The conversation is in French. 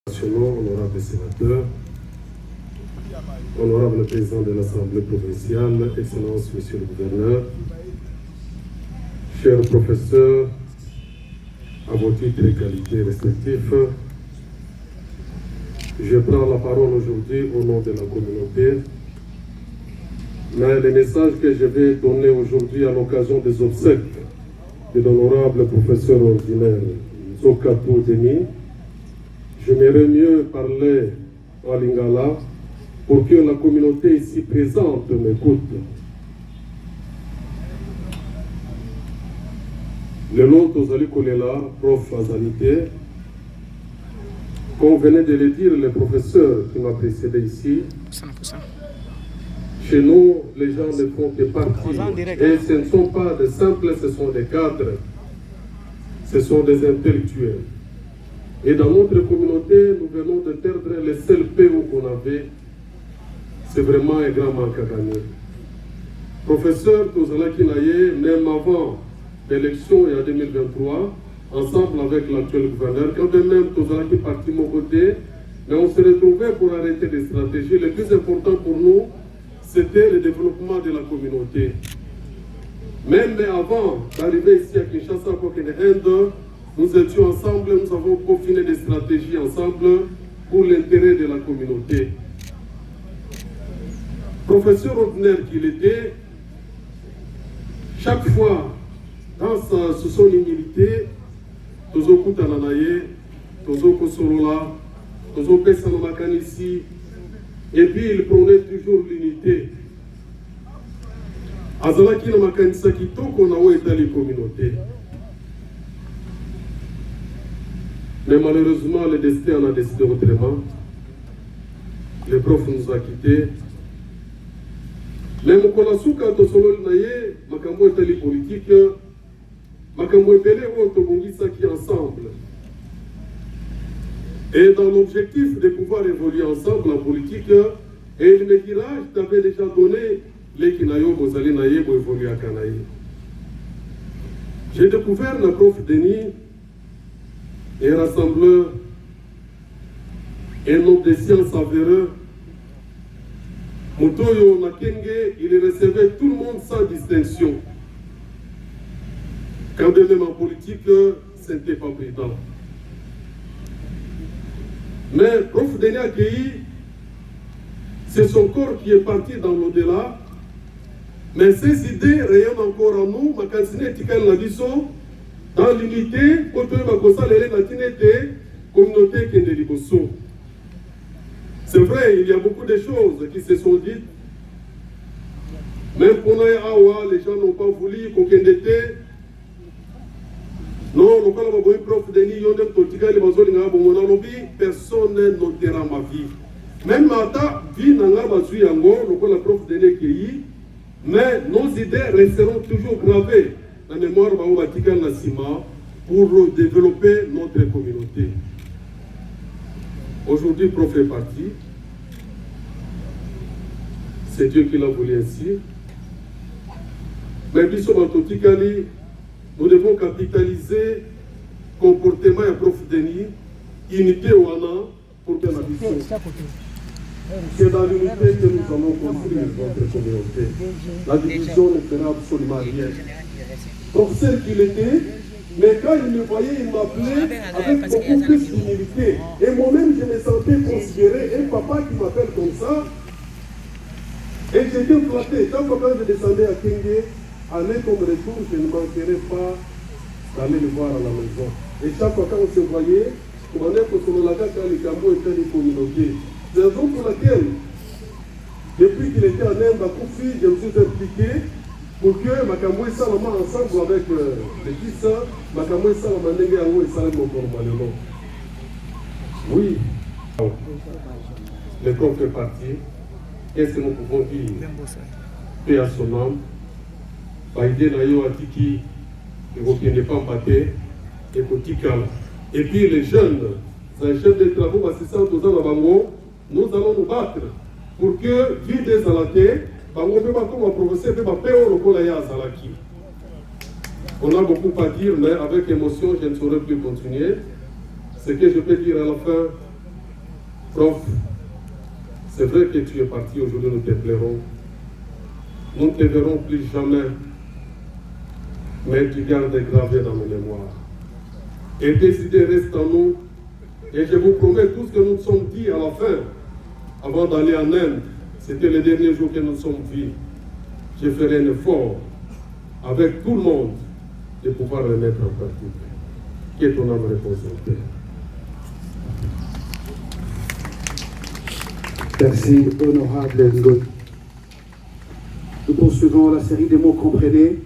Honorable sénateur, honorable président de l'Assemblée provinciale, Excellence, Monsieur le gouverneur, chers professeurs, à vos titres et qualités respectifs, je prends la parole aujourd'hui au nom de la communauté. Mais le message que je vais donner aujourd'hui à l'occasion des obsèques de l'honorable professeur ordinaire Nzokato Denis, j'aimerais mieux parler en lingala pour que la communauté ici présente m'écoute. Le lot Ozali Kolela, prof Azalité, comme venait de le dire le professeur qui m'a précédé ici, 100%. chez nous, les gens ne font que partie. Et ce ne sont pas des simples, ce sont des cadres, ce sont des intellectuels. Et dans notre communauté, nous venons de perdre le seul PO qu'on avait. C'est vraiment un grand manque à gagner. Professeur Tozala Kinaye, même avant l'élection et en 2023, ensemble avec l'actuel gouverneur, quand même Tozala qui est parti de mon côté, mais on s'est retrouvés pour arrêter les stratégies. Le plus important pour nous, c'était le développement de la communauté. Même avant d'arriver ici à Kinshasa, nous étions ensemble, nous avons peaufiné des stratégies ensemble pour l'intérêt de la communauté. Professeur ordinaire qu'il était, chaque fois, dans son humilité, Tozo Koutananaye, Tozo Kosolola, Tozo Pesanomakanisi, et puis il prônait toujours l'unité. Azalaki na makanisa kitoko na oyo etali communauté. Mais malheureusement, le destin en a décidé autrement. Le prof nous a quittés. Mais Mokolasuka Tosolo Naye, Makambo etali politique, Makambo Ebele Otobongisa qui ensemble. Et dans l'objectif de pouvoir évoluer ensemble en politique, et le Mekirage t'avait déjà donné les Kinayo Bozali Naye pour évoluer à Kanaï. J'ai découvert le prof Denis, un rassembleur, un homme de sciences avéreux. Motoyo Nakenge, il recevait tout le monde sans distinction. Quand même en politique, ce n'était pas prudent. Mais prof Denis Akei, c'est son corps qui est parti dans l'au-delà. Mais ces idées rayonnent encore en nous. Makansine Tikal Nabiso, dans l'unité, communauté Kendeliboso. C'est vrai, il y a beaucoup de choses qui se sont dites. Même pour nous, les gens n'ont pas voulu qu'on kendete. Non, le prof Denis, personne ne notera ma vie. Même Mata, vie n'a pas besoin le prof Denis Kei, mais nos idées resteront toujours gravées dans la mémoire de Nassima pour développer notre communauté. Aujourd'hui, le prof est parti. C'est Dieu qui l'a voulu ainsi. Mais nous devons capitaliser le comportement du prof Denis, unité ou Anna, pour que la vision. C'est dans l'unité que nous allons construire notre communauté. La division ne fera absolument rien. Professeur qu'il était, mais quand il me voyait, il m'appelait avec beaucoup plus d'humilité. Et moi-même, je me sentais considéré un papa qui m'appelle comme ça. Et j'étais flatté. Chaque fois que je descendais à Kenge, aller comme retour, je ne manquerais pas d'aller le voir à la maison. Et chaque fois qu'on se voyait, on est pour son lac quand les Gambo étaient des communautés. C'est la raison pour laquelle, depuis qu'il était en Inde à Koufi, je me suis impliqué pour que Makambo et Salama ensemble avec les fils, Makambo et Salama Nenge Ango et Salama Kormalelo. Oui, le corps fait partie. Qu'est-ce que nous pouvons dire? Paix à son âme. Baïdé Nayo Atiki, qui n'est pas empathé, et Kotikala. Et puis les jeunes, un chef de travaux assistants aux Bango, nous allons nous battre pour que, vie des Alatés, Bango ne peut pas comme professeur, ne peut pas payer au Kolaya Zalaki. On a beaucoup à dire, mais avec émotion, je ne saurais plus continuer. Ce que je peux dire à la fin, Prof, c'est vrai que tu es parti, aujourd'hui nous te pleurons. Nous ne te verrons plus jamais, mais tu gardes gravé dans nos mémoires. Et tes idées restent en nous. Et je vous promets, tout ce que nous nous sommes dit à la fin, avant d'aller en Inde, c'était le dernier jour que nous sommes vus. Je ferai un effort avec tout le monde de pouvoir le mettre en pratique. Que ton âme repose en paix. Merci, honorable Ngo. Nous poursuivons la série des mots comprenez.